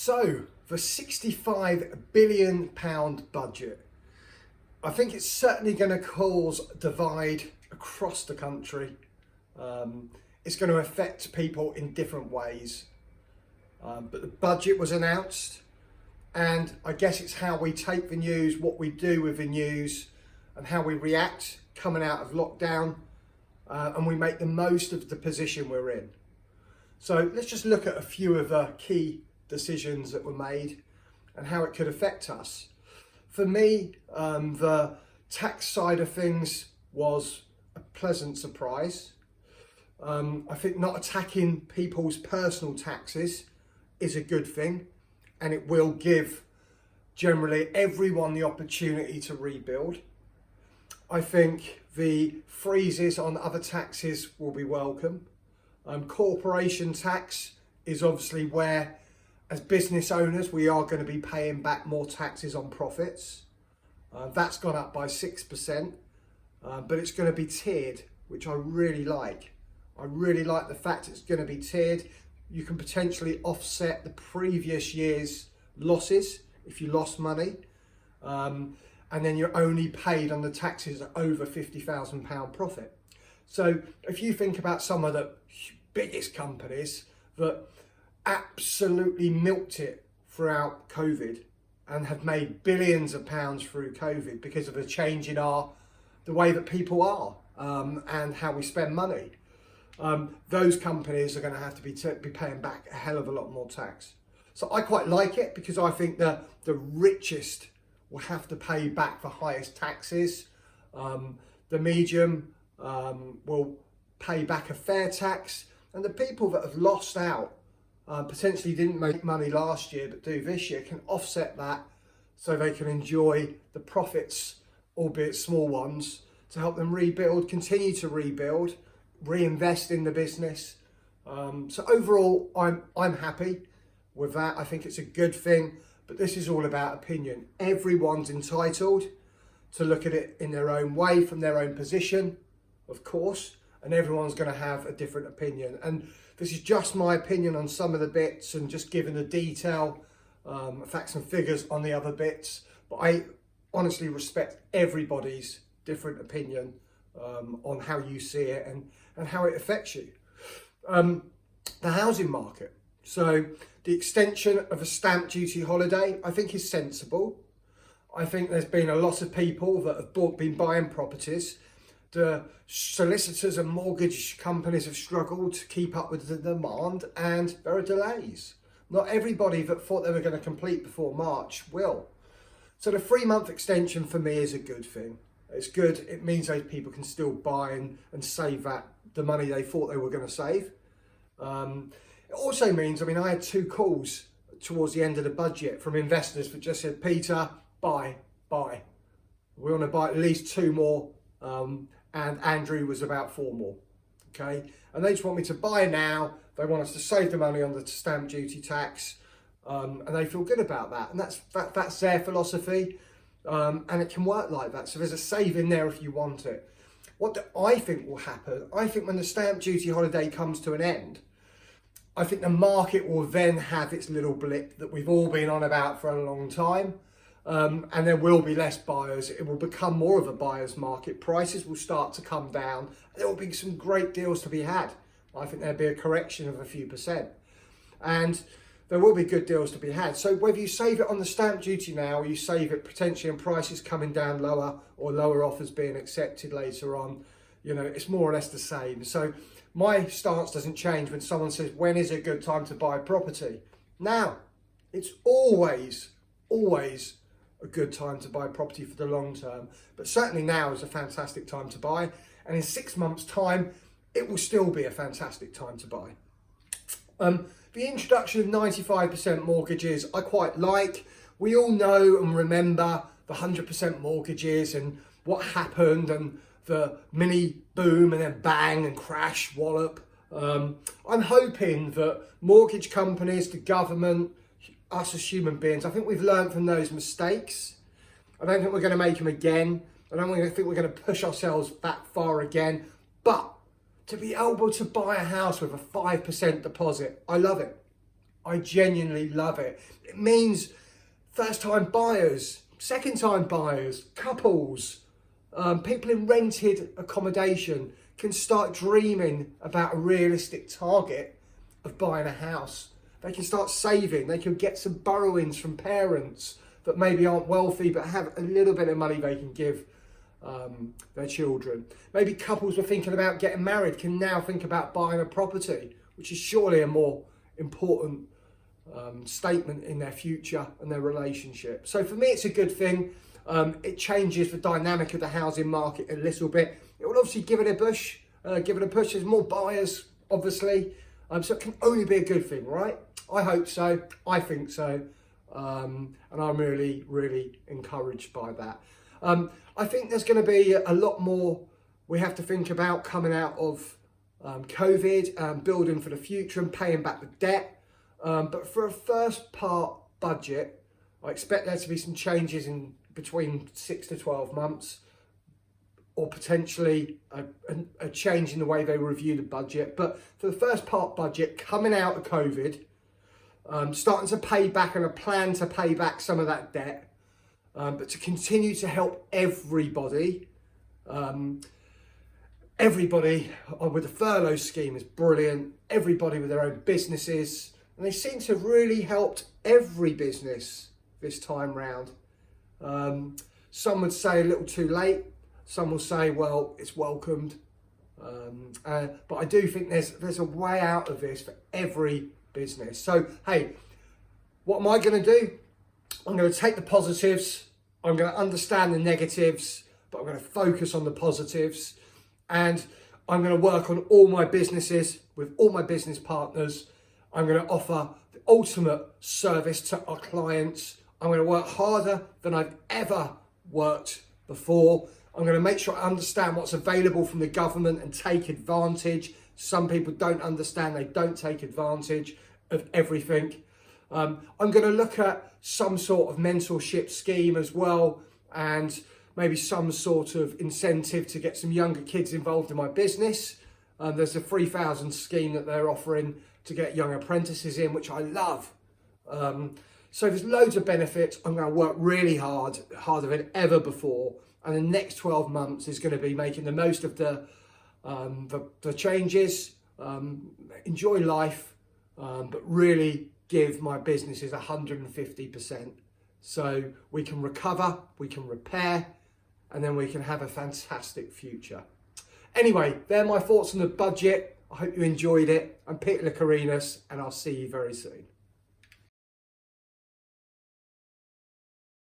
So, the £65 billion budget, I think it's certainly going to cause a divide across the country. It's going to affect people in different ways. But the budget was announced, and I guess it's how we take the news, what we do with the news, and how we react coming out of lockdown, and we make the most of the position we're in. So let's just look at a few of the key decisions that were made and how it could affect us. For me, the tax side of things was a pleasant surprise. I think not attacking people's personal taxes is a good thing, and it will give generally everyone the opportunity to rebuild. I think the freezes on other taxes will be welcome. Corporation tax is obviously where, as business owners, we are going to be paying back more taxes on profits. That's gone up by 6%, but it's going to be tiered, which I really like. I really like the fact it's going to be tiered. You can potentially offset the previous year's losses if you lost money, and then you're only paid on the taxes over £50,000 profit. So if you think about some of the biggest companies that absolutely milked it throughout COVID and have made billions of pounds through COVID because of a change in the way that people are, and how we spend money. Those companies are going to have to be paying back a hell of a lot more tax. So I quite like it because I think the richest will have to pay back the highest taxes. The medium will pay back a fair tax, and the people that have lost out, potentially didn't make money last year but do this year, can offset that so they can enjoy the profits, albeit small ones, to help them rebuild, continue to rebuild, reinvest in the business. So overall, I'm happy with that. I think it's a good thing, but this is all about opinion. Everyone's entitled to look at it in their own way, from their own position, of course, and everyone's going to have a different opinion. And this is just my opinion on some of the bits and just giving the detail, facts and figures on the other bits. But I honestly respect everybody's different opinion on how you see it and how it affects you. The housing market. So the extension of a stamp duty holiday, I think, is sensible. I think there's been a lot of people that have been buying properties. The solicitors and mortgage companies have struggled to keep up with the demand, and there are delays. Not everybody that thought they were going to complete before March will. So the 3-month extension for me is a good thing. It's good. It means those people can still buy and save the money they thought they were going to save. It also means, I had 2 calls towards the end of the budget from investors that just said, Peter, buy. We want to buy at least 2 more. And Andrew was about 4 more. Okay. And they just want me to buy now. They want us to save the money on the stamp duty tax. And they feel good about that. And that's their philosophy. And it can work like that. So there's a saving there if you want it. What do I think will happen? I think when the stamp duty holiday comes to an end, I think the market will then have its little blip that we've all been on about for a long time. And there will be less buyers. It will become more of a buyer's market. Prices will start to come down. There will be some great deals to be had. I think there'll be a correction of a few %. And there will be good deals to be had. So whether you save it on the stamp duty now, or you save it potentially on prices coming down lower, or lower offers being accepted later on, it's more or less the same. So my stance doesn't change when someone says, when is a good time to buy property? Now. It's always a good time to buy property for the long term, but certainly now is a fantastic time to buy, and in 6 months' time it will still be a fantastic time to buy. The introduction of 95% mortgages I quite like. We all know and remember the 100% mortgages and what happened, and the mini boom and then bang and crash wallop. I'm hoping that mortgage companies, the government, us as human beings, I think we've learned from those mistakes. I don't think we're going to make them again. I don't think we're going to push ourselves that far again. But to be able to buy a house with a 5% deposit, I love it. I genuinely love it. It means first-time buyers, second-time buyers, couples, people in rented accommodation can start dreaming about a realistic target of buying a house. They can start saving. They can get some borrowings from parents that maybe aren't wealthy but have a little bit of money they can give their children. Maybe couples were thinking about getting married can now think about buying a property, which is surely a more important statement in their future and their relationship. So for me, it's a good thing. It changes the dynamic of the housing market a little bit. It will obviously give it a push. There's more buyers, obviously. So it can only be a good thing, right? I hope so. I think so. And I'm really, really encouraged by that. I think there's going to be a lot more we have to think about coming out of COVID, building for the future and paying back the debt. But for a first part budget, I expect there to be some changes in between 6 to 12 months, or potentially a change in the way they review the budget. But for the first part budget, coming out of COVID, starting to pay back and a plan to pay back some of that debt, but to continue to help everybody. Everybody with the furlough scheme is brilliant. Everybody with their own businesses. And they seem to have really helped every business this time round. Some would say a little too late. Some will say, well, it's welcomed. But I do think there's a way out of this for every business. So, hey, what am I going to do? I'm going to take the positives. I'm going to understand the negatives, but I'm going to focus on the positives. And I'm going to work on all my businesses with all my business partners. I'm going to offer the ultimate service to our clients. I'm going to work harder than I've ever worked before. I'm going to make sure I understand what's available from the government and take advantage. Some people don't understand, they don't take advantage of everything. I'm going to look at some sort of mentorship scheme as well, and maybe some sort of incentive to get some younger kids involved in my business. There's a 3,000 scheme that they're offering to get young apprentices in, which I love. So there's loads of benefits. I'm going to work really hard, harder than ever before. And the next 12 months is going to be making the most of the changes, enjoy life, but really give my businesses 150%. So we can recover, we can repair, and then we can have a fantastic future. Anyway, they're my thoughts on the budget. I hope you enjoyed it. I'm Peter Licourinos, and I'll see you very soon.